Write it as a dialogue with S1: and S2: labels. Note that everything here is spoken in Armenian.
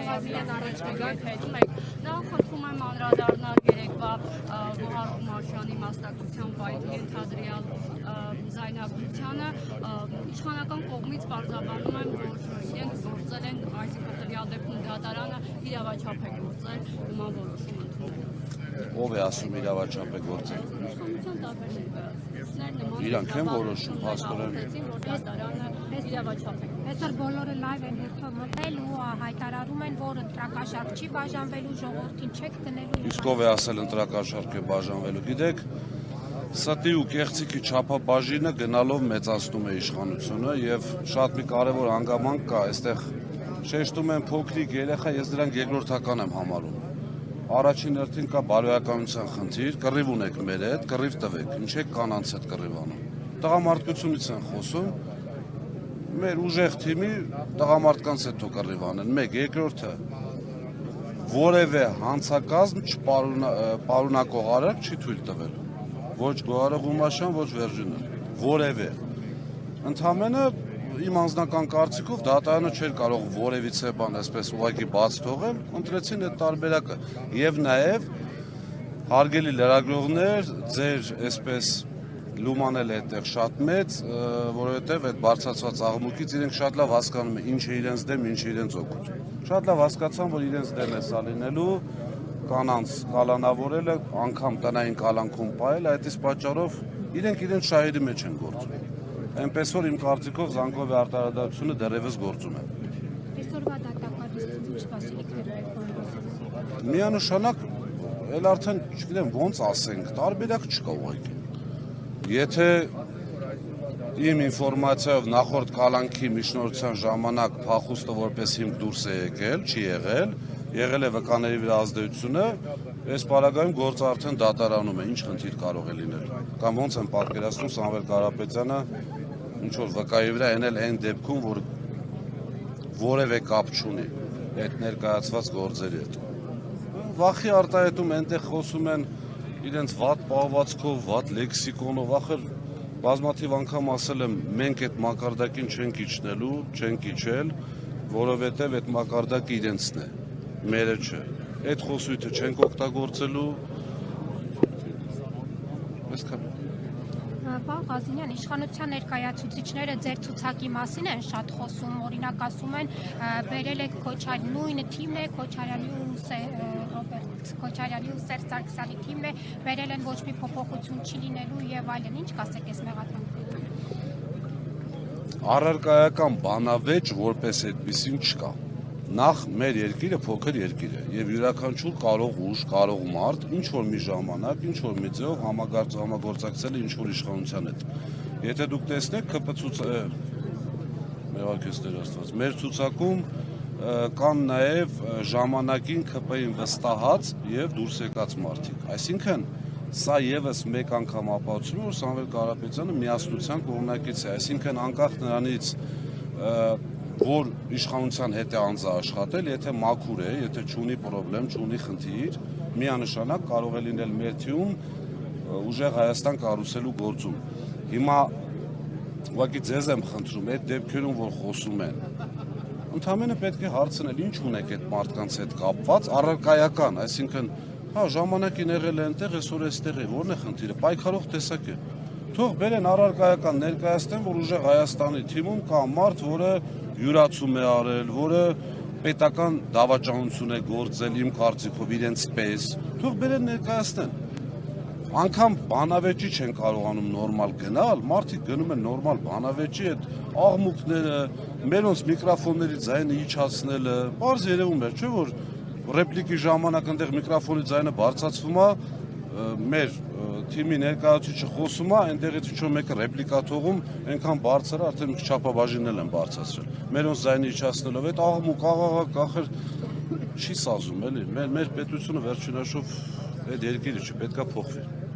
S1: Կարող միայն առաջ գալ հետում եք։ Նրանք խնդրում եմ անդրադառնալ երեկվա Գոհար Խումարշյանի մասնակցությամբ այդ ենթադրյալ ձայնագրությանը։ Իշխանական կողմից պարզաբանում են, որ իրենք գործել են, այսինքն տվյալ դեպքում դատարանը իրավաչափ է գործել նման որոշում ընդունել։
S2: Ով է ասում իրավաչափ է գործել։
S1: Իշխանության տարբեր ներկայացուցիչներ նման
S2: Իրանք են որոշում, փաստորեն։
S1: որ դատարանը իրավաչափ է։
S3: Այսօր բոլորը լայվ են հերթով մտել ու հայտարարում են, որ ընտրակաշարք չի բաժանվելու, ժողովրդին չեք դնելու։
S2: Իսկ ով է ասել ընտրակաշարք է բաժանվելու։ Գիտեք, ստի ու կեղծիքի չափաբաժինը գնալով մեծացնում է իշխանությունը եւ շատ մի կարեւոր հանգամանք կա, այստեղ շեշտում են փոքրիկ երեխա, ես դրանք երկրորդական եմ համարում։ Առաջին հերթին կա բարոյականության խնդիր, կռիվ ունեք մեր հետ, կռիվ տվեք, ինչ եք կանանց հետ կռիվանում։ Տղամարդկությունից են խոսում, մեր ուժեղ թիմի տղամարդկանց հետ կռիվ անեն, մեկ, երկրորդը որևէ հանցակազմ չպարունակող արարք չի թույլ տվել, ոչ Գոհար Խումարշյան, ոչ Վերջինը, որևէ։ Ընդամենը իմ անձնական կարծիքով դատարանը չէր կարող որևիցե բան այսպես ուղղակի բաց թողել, ընտրեցին այդ տարբերակը եւ նաեւ հարգելի լրագրողներ, ձեր այսպես լումանել է այդտեղ շատ մեծ, որովհետեւ այդ բարձրացված աղմուկից իրենք շատ լավ հասկանում են ինչ է իրենց դեմ, ինչ է իրենց օգուտ։ Շատ լավ հասկացան, որ իրենց դեմ է սա լինելու, կանանց կալանավորելը, անգամ տնային կալանքում պահել, այդ իսկ պատճառով իրենց շահերի մեջ են գործում։ Այնպես որ իմ կարծիքով Զանգովի արտարադատությունը դեռևս գործում է։
S3: Այսօրվա դատակարից ինչ սպասելիքներ եք։
S2: Միանշանակ էլ արդեն չգիտեմ ոնց ասենք, տարբերակ չկա ուղղակի։ Եթե իմ ինֆորմացիայով նախորդ կալանքի միջնորդության ժամանակ փախուստը որպես հիմք դուրս է եկել, չի եղել է վկաների վրա ազդեցությունը, այս պարագայում գործը արդեն դատարանում է, ինչ խնդիր կարող է լինել։ Կամ ոնց են պատկերացնում Սամվել Կարապետյանը ինչ որ վկայի վրա ենել այն դեպքում, որ որևէ կապ չունի այդ ներկայացված գործերի հետ։ Վախի արտահայտում այնտեղ խոսում են իրենց վատ պահվածքով, վատ լեքսիկոնով, ախր բազմաթիվ անգամ ասել եմ, մենք այդ մակարդակին չենք իջնելու, չենք իջել, որովհետև այդ մակարդակը իրենցն է, մերը չէ։ Այդ խոսույթը չենք օգտագործելու։ Այսքան։
S3: Պարոն Ղազինյան, իշխանության ներկայացուցիչները ձեր ցուցակի մասին են շատ խոսում, օրինակ ասում են, բերել եք նույն թիմն է, Ռոբերտ Քոչարյանի ու Սերժ Սարգսյանի թիմն է, բերել են ոչ մի փոփոխություն չի լինելու եւ այլն, ինչ կասեք այս մեղադրանքին։
S2: Առարկայական բանավեճ որպես այդպեսին չկա։ Նախ մեր երկիրը փոքր երկիր է եւ յուրաքանչյուր կարող ուժ, կարող մարդ ինչ որ մի ժամանակ, ինչ որ մի ձեով համագործակցել է ինչ որ իշխանության հետ։ Եթե դուք տեսնեք մեր ցուցակում կան նաեւ ժամանակին ԿՊ-ին վստահած եւ դուրս եկած մարդիկ։ Այսինքն սա եւս մեկ անգամ ապացուցում է, որ Սամվել Կարապետյանը միասնության կողմնակից է, այսինքն անկախ նրանից որ իշխանության հետ է անձաաշխատել, եթե մաքուր է, եթե չունի պրոբլեմ, չունի խնդիր, միանշանակ կարող է լինել մեր թիում ուժեղ Հայաստան կառուցելու գործում։ Հիմա ուղղակի ձեզ եմ խնդրում, այդ դեպքերում, որ խոսում են, ընդամենը պետք է հարցնել, ինչ ունեք այդ մարդկանց հետ կապված, առարկայական, այսինքն, հա, ժամանակին եղել է այնտեղ, այսօր էստեղ է, որն է խնդիրը, պայքարող տեսակ է։ Թող բերեն առարկայական ներկայացնեն, որ ուժեղ Հայաստանի թիմում կա մարդ, որը յուրացում է արել, որը պետական դավաճանություն է գործել իմ կարծիքով իրենց պես, թող բերեն ներկայացնեն։ Անգամ բանավեճի չեն կարողանում նորմալ գնալ, մարդիկ գնում են նորմալ բանավեճի այդ աղմուկները, մերոնց միկրոֆոնների ձայնը իջացնելը, պարզ երևում է, չէ՞ որ ռեպլիկի ժամանակ այնտեղ միկրոֆոնի ձայնը բարձրացվում է, մեր թիմի ներկայացուցիչը խոսում է, այնտեղից ինչ-որ մեկը ռեպլիկա թողում, այնքան բարձր է, արդեն մի քիչ չափաբաժինել են բարձրացրել։ Մերոնց ձայնը իջացնելով, այդ աղմուկ, աղաղակ, ախր չի սազում, էլի։ Մեր պետությունը վերջին հաշվով այդ երկիրը չպետք է փոխվի։